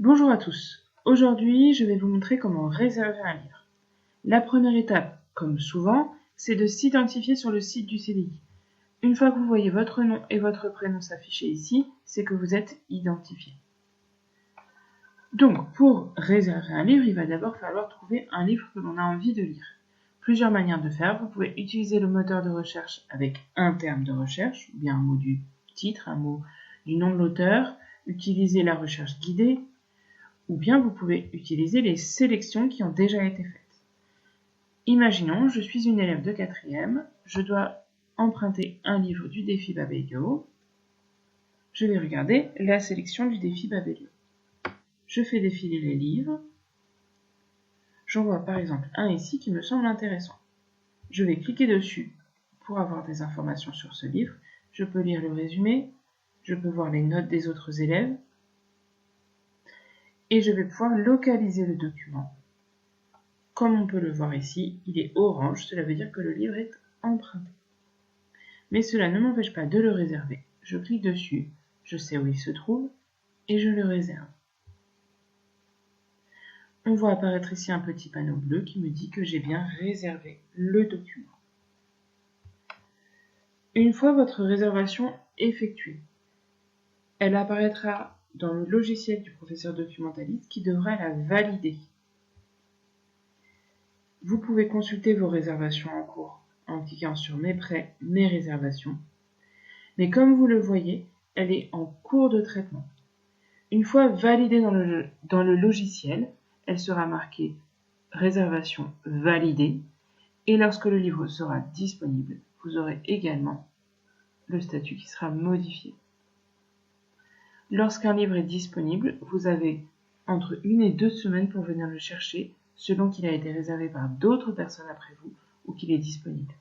Bonjour à tous. Aujourd'hui, je vais vous montrer comment réserver un livre. La première étape, comme souvent, c'est de s'identifier sur le site du CDI. Une fois que vous voyez votre nom et votre prénom s'afficher ici, c'est que vous êtes identifié. Donc, pour réserver un livre, il va d'abord falloir trouver un livre que l'on a envie de lire. Plusieurs manières de faire. Vous pouvez utiliser le moteur de recherche avec un terme de recherche, ou bien un mot du titre, un mot du nom de l'auteur, utiliser la recherche guidée, ou bien vous pouvez utiliser les sélections qui ont déjà été faites. Imaginons, je suis une élève de 4e, je dois emprunter un livre du défi Babelio. Je vais regarder la sélection du défi Babelio. Je fais défiler les livres. J'en vois par exemple un ici qui me semble intéressant. Je vais cliquer dessus pour avoir des informations sur ce livre. Je peux lire le résumé, je peux voir les notes des autres élèves, et je vais pouvoir localiser le document. Comme on peut le voir ici, il est orange, cela veut dire que le livre est emprunté. Mais cela ne m'empêche pas de le réserver. Je clique dessus, je sais où il se trouve, et je le réserve. On voit apparaître ici un petit panneau bleu qui me dit que j'ai bien réservé le document. Une fois votre réservation effectuée, elle apparaîtra dans le logiciel du professeur documentaliste qui devra la valider. Vous pouvez consulter vos réservations en cours en cliquant sur Mes prêts, Mes réservations. Mais comme vous le voyez, elle est en cours de traitement. Une fois validée dans le logiciel, elle sera marquée Réservation validée, et lorsque le livre sera disponible, vous aurez également le statut qui sera modifié. Lorsqu'un livre est disponible, vous avez entre 1 et 2 semaines pour venir le chercher, selon qu'il a été réservé par d'autres personnes après vous ou qu'il est disponible.